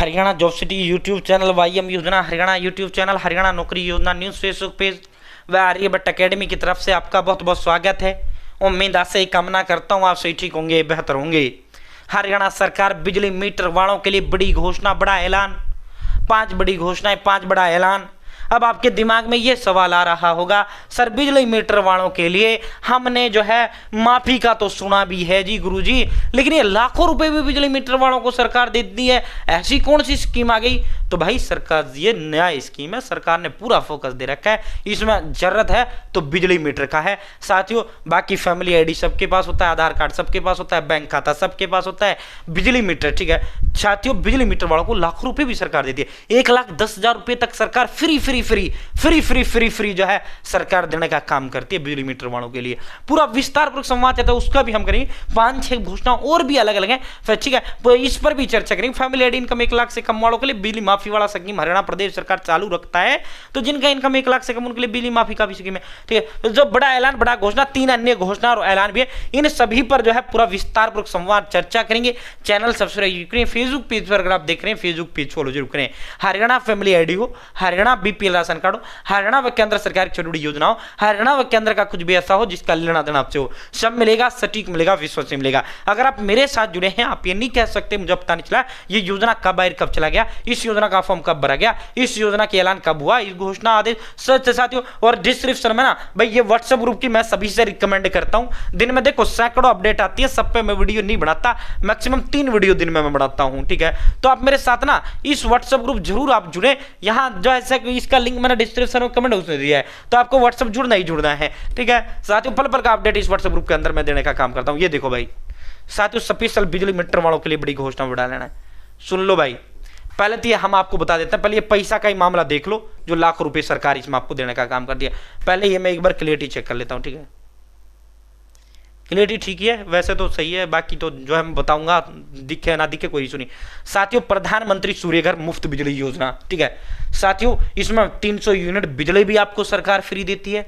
Haryana job city YouTube channel, YM योजना Haryana YouTube channel, Haryana नौकरी योजना न्यूज़ फेसबुक पेज व आर्यभट्ट अकेडमी की तरफ से आपका बहुत बहुत स्वागत है। उम्मीद आशा ही कामना करता हूँ आप सही ठीक होंगे, बेहतर होंगे। हरियाणा सरकार बिजली मीटर वालों के लिए बड़ी घोषणा, बड़ा ऐलान, 5 बड़ी घोषणाएं, 5 बड़ा ऐलान। अब आपके दिमाग में ये सवाल आ रहा होगा, सर बिजली मीटर वालों के लिए हमने जो है माफी का तो सुना भी है जी गुरुजी, लेकिन ये लाखों रुपए भी बिजली मीटर वालों को सरकार देती है, ऐसी कौन सी स्कीम आ गई? तो भाई सरकार, ये नया स्कीम है, सरकार ने पूरा फोकस दे रखा है, इसमें जरूरत है तो बिजली मीटर का है साथियों। बाकी फैमिली आईडी सबके पास होता है, आधार कार्ड सबके पास होता है, बैंक खाता सबके पास होता है, बिजली मीटर ठीक है साथियों। बिजली मीटर वालों को लाखों रुपए भी सरकार देती है, 1,10,000 रुपए तक सरकार फ्री जो है सरकार देने का काम करती है बिजली मीटर वालों के लिए। पूरा विस्तारपूर्वक संवाद चाहता है, उसका भी हम करेंगे। 5-6 घोषणा और भी अलग अलग है, फिर ठीक है, तो इस पर भी चर्चा करेंगे। फैमिली आईडी इनकम 1 लाख से कम वालों के लिए बिजली माफी वाला स्कीम हरियाणा प्रदेश सरकार चालू रखता है, तो जिनका इनकम 1 लाख से कम उनके लिए बिजली माफी का भी स्कीम है, ठीक है। तो जो बड़ा ऐलान, बड़ा घोषणा, 3 अन्य घोषणा और ऐलान भी है, इन सभी पर जो है पूरा विस्तारपूर्वक संवाद चर्चा करेंगे। चैनल सब्सक्राइब करें, फेसबुक पेज पर अगर आप देख रहे हैं फेसबुक पेज फॉलो जरूर करें। हरियाणा फैमिली आईडी हो, हरियाणा बीपीएल राशन कार्ड हो, हरियाणा व केंद्र सरकार की छोटी योजना हो, हरियाणा व केंद्र का कुछ भी ऐसा हो जिसका लेना देना आपसे हो, सब मिलेगा, सटीक मिलेगा, विश्वसनीय मिलेगा। अगर आप मेरे साथ जुड़े हैं, आप ये नहीं कह सकते मुझे पता नहीं चला ये योजना कब आई, कब चला गया, इस योजना का फॉर्म कब भरा गया, इस योजना के ऐलान कब हुआ, इस घोषणा आदेश सच साथियों। और डिस्क्रिप्शन में ना भाई ये व्हाट्सएप ग्रुप की मैं सभी से रिकमेंड करता हूं। दिन में देखो सैकड़ों अपडेट आती है, सब पे मैं वीडियो नहीं बनाता, मैक्सिमम 3 वीडियो दिन में मैं बनाता हूं, ठीक है। तो आप मेरे साथ ना इस व्हाट्सएप ग्रुप जरूर आप जुड़े, यहां जो है इसका लिंक मैंने डिस्क्रिप्शन में कमेंट उसने दिया है, तो आपको व्हाट्सएप जुड़ना ही जुड़ना है, ठीक है साथियों। पल पल का अपडेट इस व्हाट्सएप ग्रुप के अंदर मैं देने का काम करता हूं। ये देखो भाई साथियों, स्पेशल बिजली मीटर वालों के लिए बड़ी घोषणा बढ़ा लेना है, सुन लो भाई। पहले तो ये हम आपको बता देते हैं, पहले ये पैसा का ही मामला देख लो, जो लाखों रुपए सरकार इसमें आपको देने का काम कर दिया। पहले ये मैं एक बार क्लियरिटी चेक कर लेता हूं, ठीक है। क्लियरिटी ठीक है, वैसे तो सही है, बाकी तो जो है मैं बताऊंगा, दिखे ना दिखे कोई इशू नहीं साथियों। प्रधानमंत्री सूर्यघर मुफ्त बिजली योजना, ठीक है साथियों, इसमें 300 यूनिट बिजली भी आपको सरकार फ्री देती है,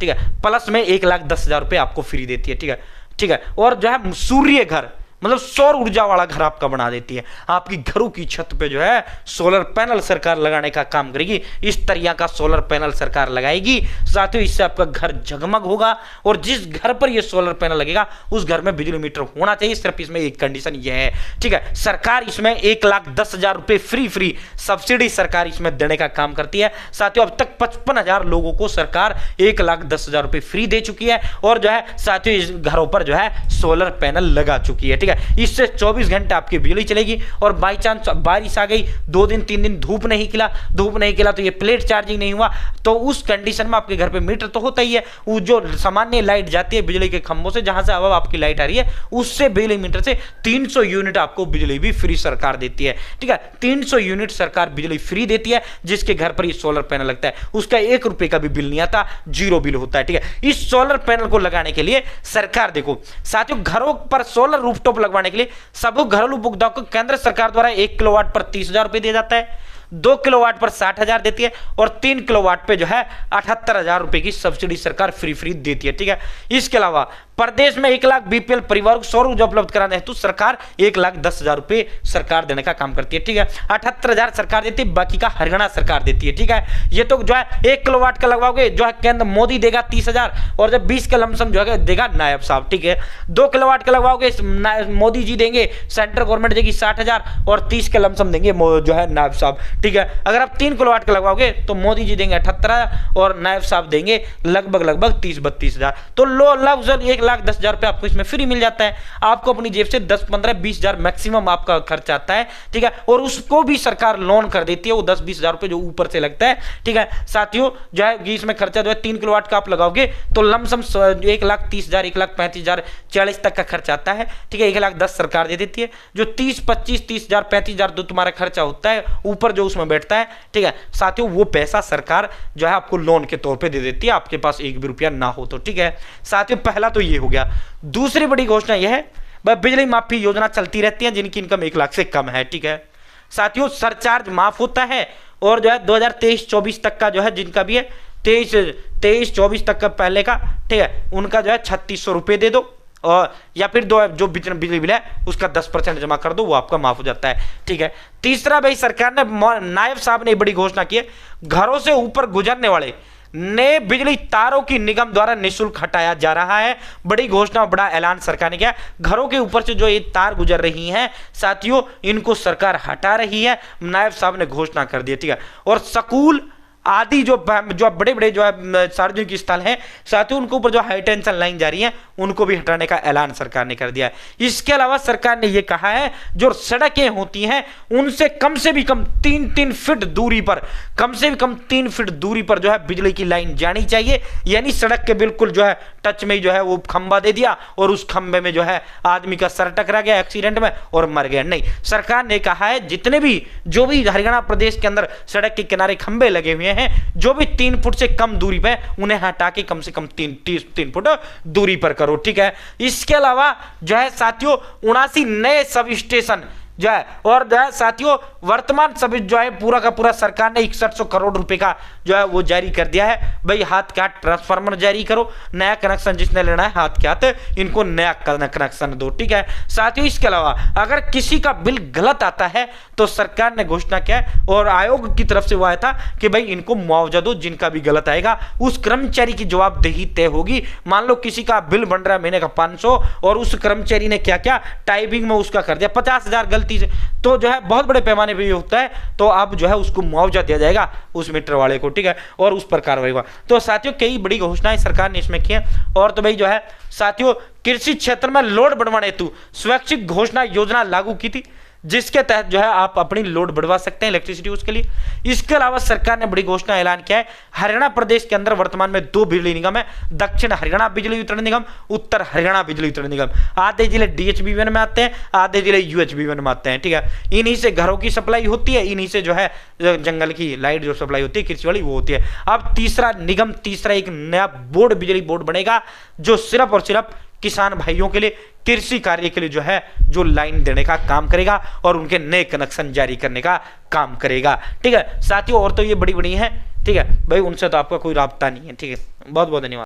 ठीक है, प्लस में 1,10,000 रुपए आपको फ्री देती है, ठीक है ठीक है। और जो है सूर्य घर मतलब सौर ऊर्जा वाला घर आपका बना देती है, आपकी घरों की छत पे जो है सोलर पैनल सरकार लगाने का काम करेगी। इस तरह का सोलर पैनल सरकार लगाएगी साथियों, इससे आपका घर जगमग होगा। और जिस घर पर ये सोलर पैनल लगेगा उस घर में बिजली मीटर होना चाहिए, सिर्फ इसमें एक कंडीशन ये है, ठीक है। सरकार इसमें 1,10,000 रुपए फ्री सब्सिडी सरकार इसमें देने का काम करती है साथियों। अब तक 55,000 लोगों को सरकार 1,10,000 रुपए फ्री दे चुकी है, और जो है साथियों इस घरों पर जो है सोलर पैनल लगा चुकी है, ठीक है। इससे 24 घंटे आपकी बिजली चलेगी। और बाई चांस बारिश आ गई, 2 दिन 3 दिन धूप नहीं खिला तो ये प्लेट चार्जिंग नहीं हुआ, तो उस कंडीशन में आपके घर पे मीटर तो होता ही है, वो जो सामान्य लाइट जाती है बिजली के खंभों से, जहां से अब आपकी लाइट आ रही है, उससे बिजली मीटर से 300 यूनिट आपको बिजली भी फ्री सरकार देती है, ठीक है। 300 यूनिट सरकार बिजली फ्री देती है, जिसके घर पर ये सोलर पैनल लगता है उसका 1 रुपए का भी बिल नहीं आता, 0 बिल होता है, ठीक है। इस सोलर पैनल को लगाने के लिए सरकार देखो साथियों, घरों पर सोलर रूफटॉप लगवाने के लिए सब घरेलू उपभोक्ताओं को केंद्र सरकार द्वारा 1 किलोवाट पर 30,000 रुपए दिया जाता है, 2 किलोवाट पर 60,000 देती है, और 3 किलोवाट पे जो है 78,000 रुपए की सब्सिडी सरकार फ्री देती है, ठीक है। इसके अलावा प्रदेश में 1 लाख बीपीएल परिवार को सौर ऊर्जा उपलब्ध कराने हेतु सरकार 1,10,000 रुपए सरकार देने का काम करती है, ठीक है। 78,000 सरकार देती है, बाकी का हरियाणा सरकार देती है, ठीक है। ये तो जो है 1 किलोवाट का लगवाओगे जो है केंद्र मोदी देगा 30,000, और जब 20 का लमसम जो है देगा नायब साहब, ठीक है। 2 किलोवाट का लगवाओगे मोदी जी देंगे, सेंट्रल गवर्नमेंट देगी 60,000, और 30 का लमसम देंगे जो है नायब साहब, ठीक है। अगर आप 3 किलोवाट का लगवाओगे तो मोदी जी देंगे 78,000 और नायब साहब देंगे लगभग 30-32,000, तो लगभग 1,10,000 रुपए आपको इसमें फ्री मिल जाता है। आपको अपनी जेब से 10-15-20,000 मैक्सिमम आपका खर्च आता है, ठीक है। और उसको भी सरकार लोन कर देती है, वो 10-20,000 रुपए जो ऊपर से लगता है, ठीक है साथियों। जो है इसमें खर्चा जो है 3 किलोवाट का आप लगाओगे तो लमसम 1,30,000, 1,35,000, 40 तक का खर्च आता है, ठीक है। 1,10,000 सरकार दे देती है, जो 30-25-30,000, 35,000 जो तुम्हारा खर्चा होता है ऊपर जो उसमें बैठता है, ठीक है साथियों, वो पैसा सरकार जो है आपको लोन के तौर पे दे देती है, आपके पास 1 भी रुपया ना हो तो, ठीक है साथियों। पहला तो ये हो गया। दूसरी बड़ी घोषणा यह है, बिजली माफी योजना चलती रहती है जिनकी इनकम 1 लाख से कम है, ठीक है साथियों। सरचार्ज माफ होता है, और जो है 2023-24 तक का जो है जिनका भी है 23-24 तक का पहले का, ठीक है, उनका जो है 3,600 रुपए दे दो, और या फिर दो जो बिजली बिल है उसका 10% जमा कर दो, वो आपका माफ हो जाता है। ठीक है। तीसरा भाई सरकार ने, नायब साहब ने बड़ी घोषणा की है, घरों से ऊपर गुजरने वाले नए बिजली तारों की निगम द्वारा निःशुल्क हटाया जा रहा है। बड़ी घोषणा, बड़ा ऐलान सरकार ने किया। घरों के ऊपर से जो ये तार गुजर रही हैं साथियों, इनको सरकार हटा रही है, नायब साहब ने घोषणा कर दी। ठीक है। और स्कूल आदि जो बड़े बड़े जो है सार्वजनिक स्थल हैं साथियों, उनके ऊपर जो हाई टेंशन लाइन जा रही है उनको भी हटाने का ऐलान सरकार ने कर दिया है। इसके अलावा सरकार ने यह कहा है जो सड़कें होती हैं उनसे भी कम 3 फीट दूरी पर, कम से भी कम 3 फीट दूरी पर जो है बिजली की लाइन जानी चाहिए। यानी सड़क के बिल्कुल जो है टच में जो है वो खंबा दे दिया और उस खंबे में जो है आदमी का सर टकरा गया एक्सीडेंट में और मर गया। नहीं, सरकार ने कहा है जितने भी जो भी हरियाणा प्रदेश के अंदर सड़क के किनारे खंबे लगे हुए हैं, जो भी 3 फुट से कम दूरी पे, उन्हें हटा के कम से कम 3 फुट दूरी पर करो। ठीक है। इसके अलावा जो है साथियों 79 नए सब स्टेशन जो है, और जो है साथियों वर्तमान सभी जो है पूरा का पूरा सरकार ने 6100 करोड़ रुपए का जो है वो जारी कर दिया है। भाई हाथ के हाथ ट्रांसफार्मर जारी करो, नया कनेक्शन जिसने लेना है हाथ के हाथ इनको नया कनेक्शन दो। ठीक है साथियों। इसके अलावा अगर किसी का बिल गलत आता है तो सरकार ने घोषणा किया है और आयोग की तरफ से वो आया था कि भाई इनको मुआवजा दो, जिनका भी गलत आएगा उस कर्मचारी की जवाबदेही तय होगी। मान लो किसी का बिल बन रहा है महीने का 500 और उस कर्मचारी ने क्या क्या टाइपिंग में उसका कर दिया 50,000 गलती से, तो जो है बहुत बड़े पैमाने पे होता है, तो अब जो है उसको मुआवजा दिया जाएगा उस मीटर वाले को। ठीक है। और उस पर कार्रवाई हुआ। तो साथियों कई बड़ी घोषणाएं सरकार ने इसमें की है। और तो भाई जो है साथियों कृषि क्षेत्र में लोड बढ़वाने हेतु स्वैच्छिक घोषणा योजना लागू की थी, जिसके तहत जो है आप अपनी लोड बढ़वा सकते हैं इलेक्ट्रिसिटी उसके लिए। इसके अलावा सरकार ने बड़ी घोषणा ऐलान किया है, हरियाणा प्रदेश के अंदर वर्तमान में 2 बिजली निगम है, दक्षिण हरियाणा बिजली वितरण निगम, उत्तर हरियाणा बिजली वितरण निगम। आधे जिले DHB1 में आते हैं, आधे जिले UHB1 में आते हैं। ठीक है। इन्हीं से घरों की सप्लाई होती है, इन्हीं से जो है जंगल की लाइट जो सप्लाई होती है कृषि वाली वो होती है। अब तीसरा एक नया बोर्ड, बिजली बोर्ड बनेगा जो सिर्फ और सिर्फ किसान भाइयों के लिए, कृषि कार्य के लिए जो है जो लाइन देने का काम करेगा और उनके नए कनेक्शन जारी करने का काम करेगा। ठीक है साथियों। और तो ये बड़ी बड़ी है। ठीक है भाई, उनसे तो आपका कोई राब्ता नहीं है। ठीक है। बहुत बहुत धन्यवाद।